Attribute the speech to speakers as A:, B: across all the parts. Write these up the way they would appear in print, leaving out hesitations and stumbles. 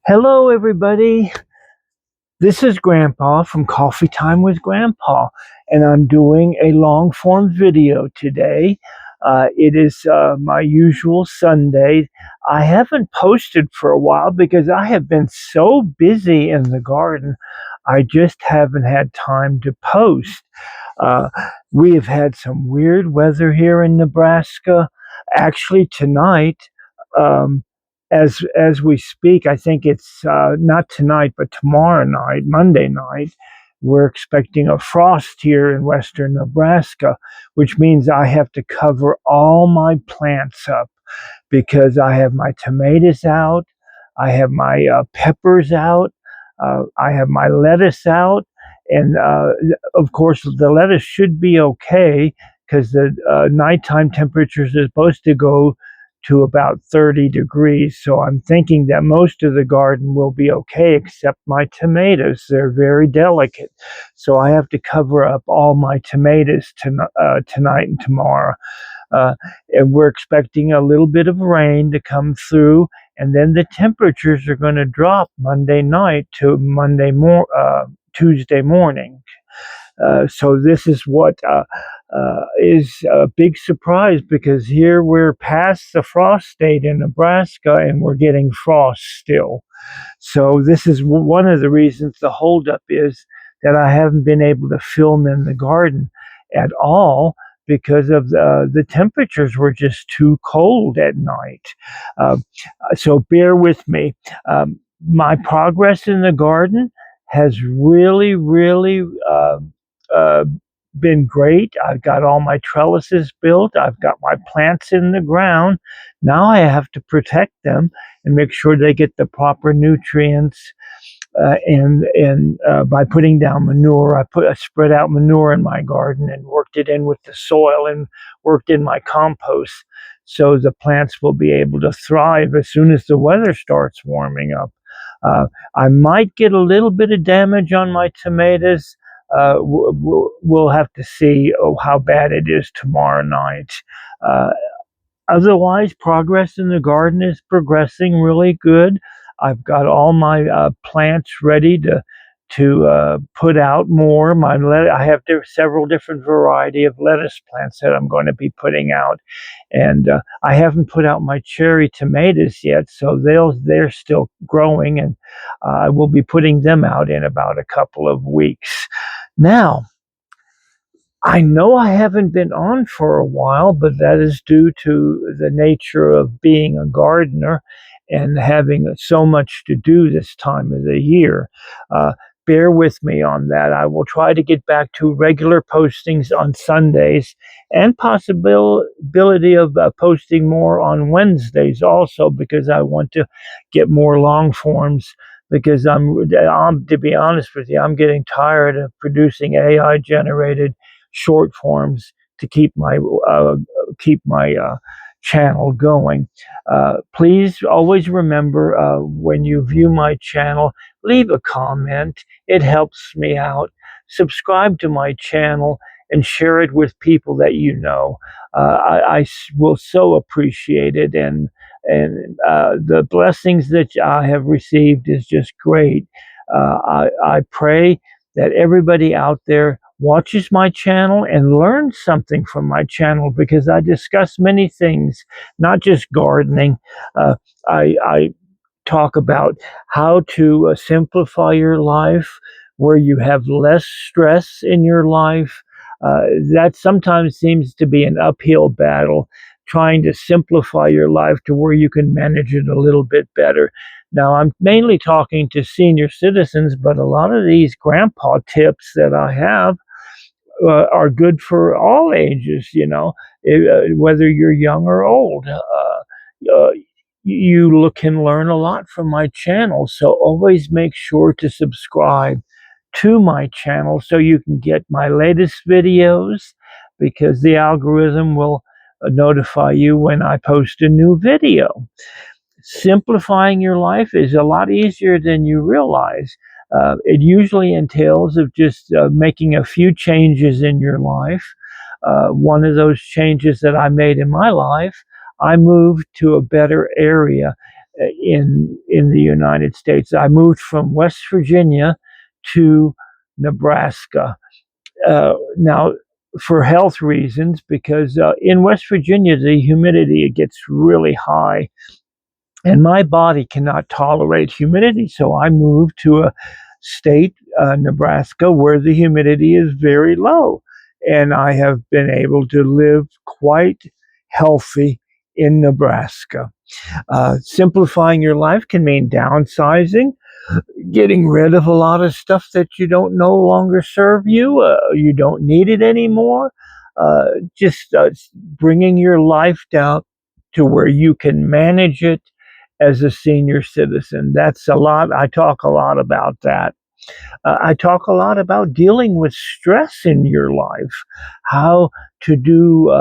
A: Hello, everybody. This is Grandpa from Coffee Time with Grandpa, and I'm doing a long form video today. It is my usual Sunday. I haven't posted for a while because I have been so busy in the garden. I just haven't had time to post. Uh, we have had some weird weather here in Nebraska. Actually, tonight, um, as we speak, I think it's not tonight, but tomorrow night, Monday night, we're expecting a frost here in western Nebraska, which means I have to cover all my plants up because I have my tomatoes out, I have my peppers out, I have my lettuce out, and of course the lettuce should be okay because the nighttime temperatures are supposed to go to about 30 degrees. So I'm thinking that most of the garden will be okay except my tomatoes. They're very delicate. So I have to cover up all my tomatoes tonight and tomorrow. And we're expecting a little bit of rain to come through, and then the temperatures are going to drop Monday night to Tuesday morning. So this is what is a big surprise because here we're past the frost state in Nebraska and we're getting frost still. So this is one of the reasons the holdup is that I haven't been able to film in the garden at all because of the temperatures were just too cold at night. Uh, so bear with me. My progress in the garden has really uh, been great. I've got all my trellises built. I've got my plants in the ground. Now I have to protect them and make sure they get the proper nutrients. And by putting down manure, I spread out manure in my garden and worked it in with the soil and worked in my compost, so the plants will be able to thrive as soon as the weather starts warming up. Uh, I might get a little bit of damage on my tomatoes. We'll have to see how bad it is tomorrow night. Uh, Otherwise, progress in the garden is progressing really good. I've got all my plants ready to put out more. I have several different variety of lettuce plants that I'm going to be putting out, and I haven't put out my cherry tomatoes yet, so they're still growing, and I will be putting them out in about a couple of weeks. Now, I know I haven't been on for a while, but that is due to the nature of being a gardener and having so much to do this time of the year. Uh, Bear with me on that. I will try to get back to regular postings on Sundays and possibility of posting more on Wednesdays also because I want to get more long forms because to be honest with you, I'm getting tired of producing AI generated short forms to keep my channel going. Please always remember when you view my channel, leave a comment. It helps me out. Subscribe to my channel and share it with people that you know. I will so appreciate it, and the blessings that I have received is just great. I pray that everybody out there watches my channel and learns something from my channel because I discuss many things, not just gardening. I talk about how to simplify your life, where you have less stress in your life. That sometimes seems to be an uphill battle, trying to simplify your life to where you can manage it a little bit better. Now, I'm mainly talking to senior citizens, but a lot of these grandpa tips that I have are good for all ages, whether you're young or old. You can learn a lot from my channel, so always make sure to subscribe to my channel so you can get my latest videos because the algorithm will notify you when I post a new video. Simplifying your life is a lot easier than you realize. It usually entails of just making a few changes in your life. One of those changes that I made in my life, I moved to a better area in the United States. I moved from West Virginia to Nebraska. Now, for health reasons, because in West Virginia the humidity gets really high, and my body cannot tolerate humidity. So I moved to a state, Nebraska, where the humidity is very low, and I have been able to live quite healthy in Nebraska. Simplifying your life can mean downsizing, getting rid of a lot of stuff that you don't no longer serve you. You don't need it anymore. Just bringing your life down to where you can manage it as a senior citizen. That's a lot. I talk a lot about that. I talk a lot about dealing with stress in your life, how to do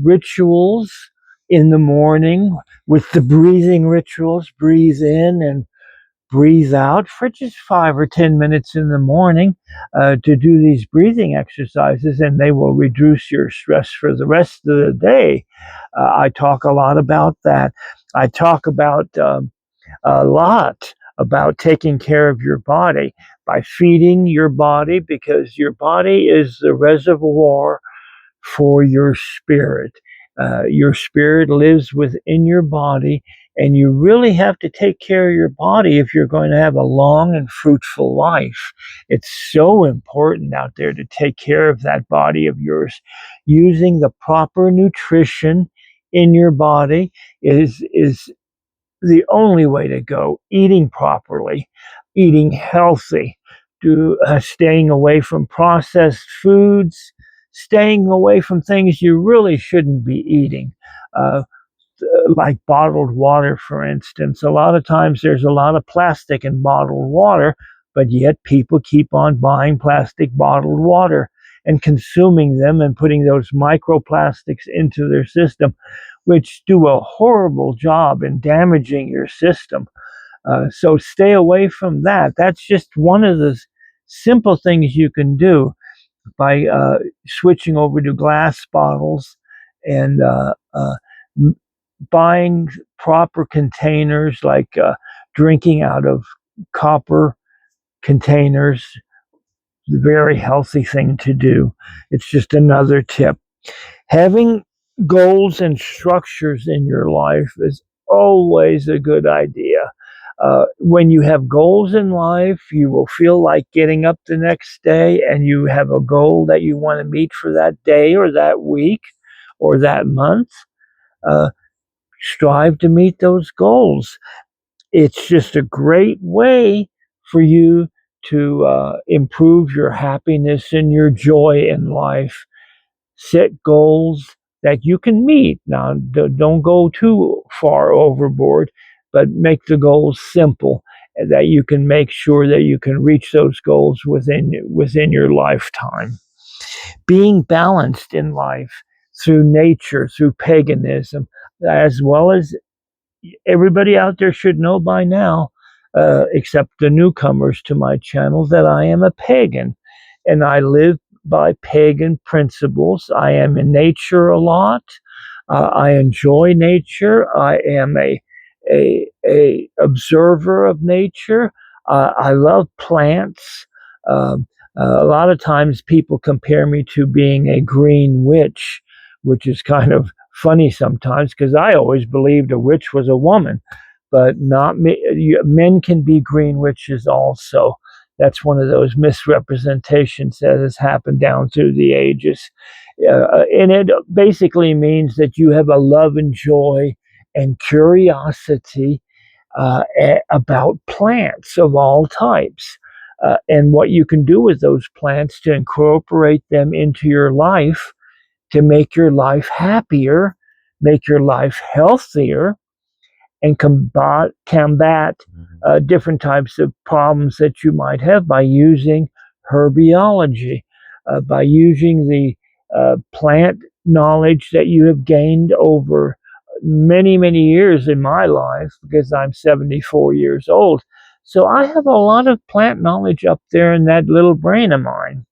A: rituals in the morning with the breathing rituals. Breathe in and breathe out for just 5 or 10 minutes in the morning to do these breathing exercises, and they will reduce your stress for the rest of the day. I talk a lot about that. I talk about a lot about taking care of your body by feeding your body, because your body is the reservoir for your spirit. Your spirit lives within your body, and you really have to take care of your body if you're going to have a long and fruitful life. It's so important out there to take care of that body of yours. Using the proper nutrition in your body is the only way to go. Eating properly, eating healthy, staying away from processed foods, staying away from things you really shouldn't be eating, uh, like bottled water, for instance. A lot of times there's a lot of plastic in bottled water, but yet people keep on buying plastic bottled water and consuming them and putting those microplastics into their system, which do a horrible job in damaging your system. So stay away from that. That's just one of the simple things you can do by switching over to glass bottles and buying proper containers, like drinking out of copper containers. Very healthy thing to do. It's just another tip. Having goals and structures in your life is always a good idea. When you have goals in life, you will feel like getting up the next day and you have a goal that you want to meet for that day or that week or that month. Uh, Strive to meet those goals. It's just a great way for you to improve your happiness and your joy in life. Set goals that you can meet. Now, don't go too far overboard, but make the goals simple, that you can make sure that you can reach those goals within your lifetime. Being balanced in life through nature, through paganism, as well as everybody out there should know by now, except the newcomers to my channel, that I am a pagan and I live by pagan principles. I am in nature a lot. I enjoy nature. I am a observer of nature. I love plants. A lot of times people compare me to being a green witch, which is kind of funny sometimes, because I always believed a witch was a woman, but not me. Men can be green witches also. That's one of those misrepresentations that has happened down through the ages. And it basically means that you have a love and joy and curiosity about plants of all types. And what you can do with those plants to incorporate them into your life to make your life happier, make your life healthier, and combat different types of problems that you might have by using herbiology, by using the plant knowledge that you have gained over many, many years in my life, because I'm 74 years old. So I have a lot of plant knowledge up there in that little brain of mine.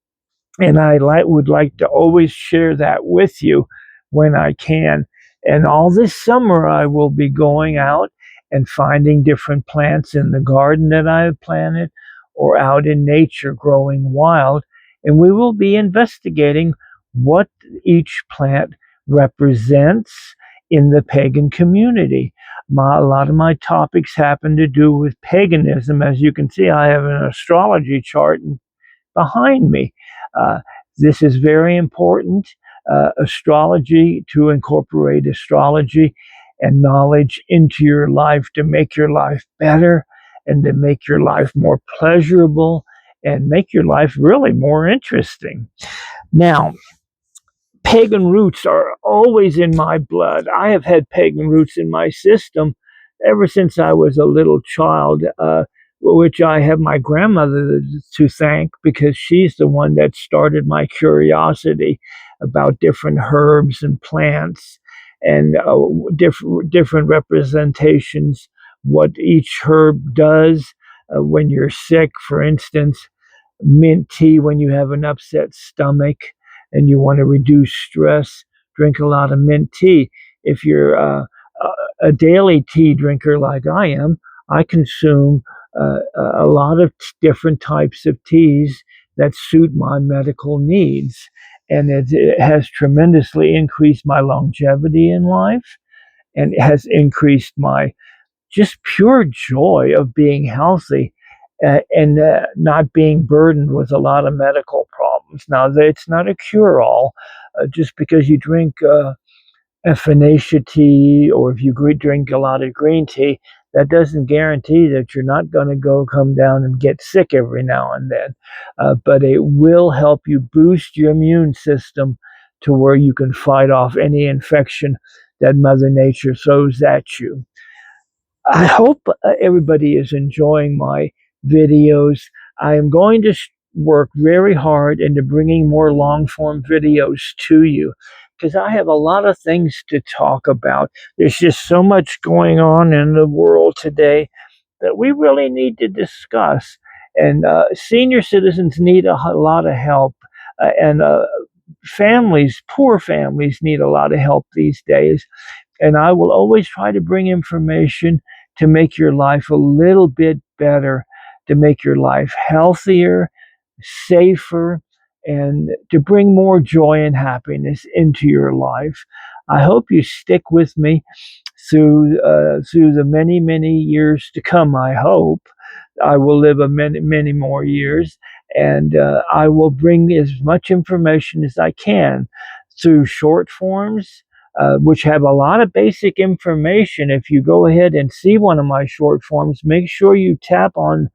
A: And I would like to always share that with you when I can. And all this summer, I will be going out and finding different plants in the garden that I have planted or out in nature growing wild. And we will be investigating what each plant represents in the pagan community. A lot of my topics happen to do with paganism. As you can see, I have an astrology chart behind me. Uh, this is very important. Astrology, to incorporate astrology and knowledge into your life to make your life better and to make your life more pleasurable and make your life really more interesting. Now, pagan roots are always in my blood. I have had pagan roots in my system ever since I was a little child, which I have my grandmother to thank because she's the one that started my curiosity about different herbs and plants and different representations, what each herb does when you're sick, for instance mint tea when you have an upset stomach and you want to reduce stress. Drink a lot of mint tea. If you're a daily tea drinker like I am, I consume a lot of different types of teas that suit my medical needs. And it has tremendously increased my longevity in life and it has increased my just pure joy of being healthy and not being burdened with a lot of medical problems. Now, it's not a cure all. Just because you drink echinacea tea or if you drink a lot of green tea, that doesn't guarantee that you're not going to come down and get sick every now and then. But it will help you boost your immune system to where you can fight off any infection that Mother Nature throws at you. I hope everybody is enjoying my videos. I am going to work very hard into bringing more long form videos to you because I have a lot of things to talk about. There's just so much going on in the world today that we really need to discuss. And senior citizens need a lot of help, and families, poor families, need a lot of help these days. And I will always try to bring information to make your life a little bit better, to make your life healthier, safer, and to bring more joy and happiness into your life. I hope you stick with me through the many years to come. I hope I will live a many more years, and I will bring as much information as I can through short forms, which have a lot of basic information. If you go ahead and see one of my short forms, make sure you tap on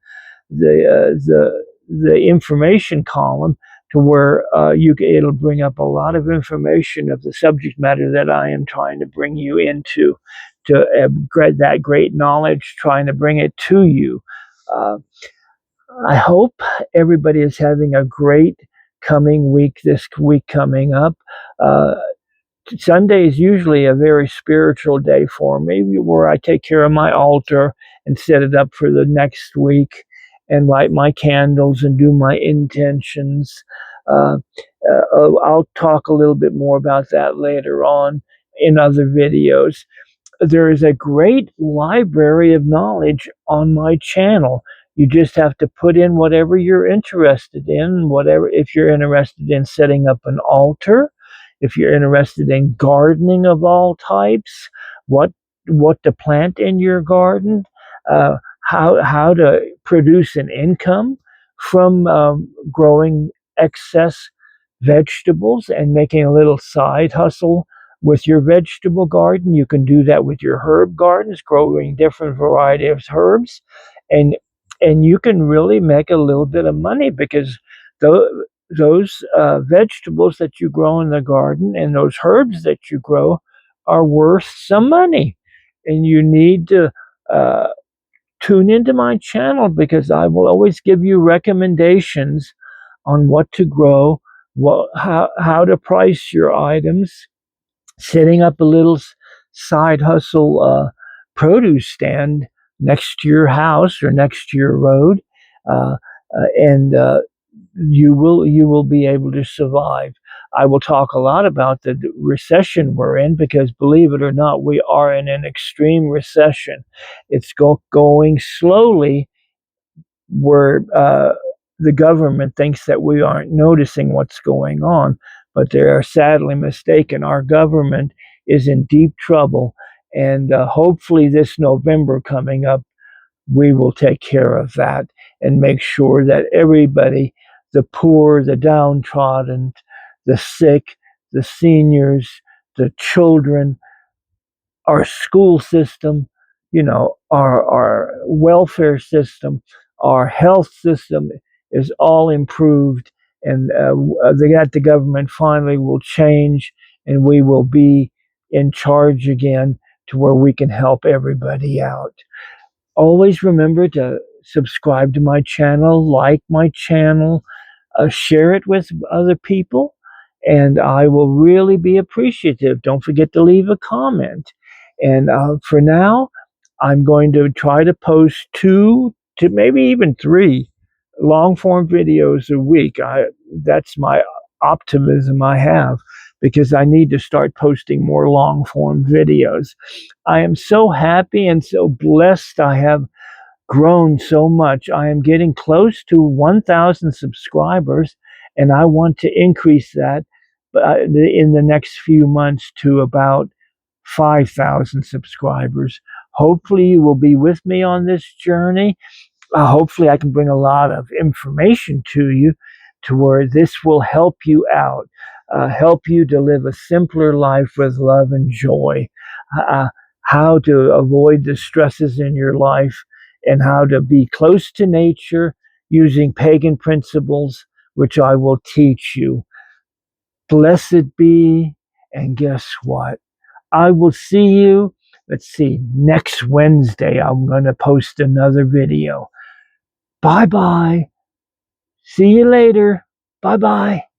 A: the information column to where it'll bring up a lot of information of the subject matter that I am trying to bring you into, to get that great knowledge, trying to bring it to you. Uh, I hope everybody is having a great coming week, this week coming up. Uh, Sunday is usually a very spiritual day for me where I take care of my altar and set it up for the next week and light my candles and do my intentions. Uh, I'll talk a little bit more about that later on in other videos. There is a great library of knowledge on my channel. You just have to put in whatever you're interested in, whatever, if you're interested in setting up an altar, if you're interested in gardening of all types, what to plant in your garden, how to produce an income from growing excess vegetables and making a little side hustle with your vegetable garden. You can do that with your herb gardens, growing different variety of herbs, and you can really make a little bit of money because those vegetables that you grow in the garden and those herbs that you grow are worth some money. And you need to uh, tune into my channel because I will always give you recommendations on what to grow, how to price your items, setting up a little side hustle produce stand next to your house or next to your road, and you will be able to survive. I will talk a lot about the recession we're in because, believe it or not, we are in an extreme recession. It's going slowly where the government thinks that we aren't noticing what's going on, but they are sadly mistaken. Our government is in deep trouble, and hopefully, this November coming up, we will take care of that and make sure that everybody, the poor, the downtrodden, the sick, the seniors, the children, our school system, our welfare system, our health system is all improved, and the government finally will change, and we will be in charge again to where we can help everybody out. Always remember to subscribe to my channel, like my channel, share it with other people, and I will really be appreciative. Don't forget to leave a comment. And for now, I'm going to try to post 2 to maybe even 3 long form videos a week. That's my optimism I have because I need to start posting more long form videos. I am so happy and so blessed. I have grown so much. I am getting close to 1,000 subscribers, and I want to increase that in the next few months to about 5,000 subscribers. Hopefully, you will be with me on this journey. Hopefully, I can bring a lot of information to you to where this will help you out, help you to live a simpler life with love and joy, uh, how to avoid the stresses in your life, and how to be close to nature using pagan principles, which I will teach you. Blessed be, and guess what? I will see you. Let's see, next Wednesday, I'm going to post another video. Bye bye. See you later. Bye bye.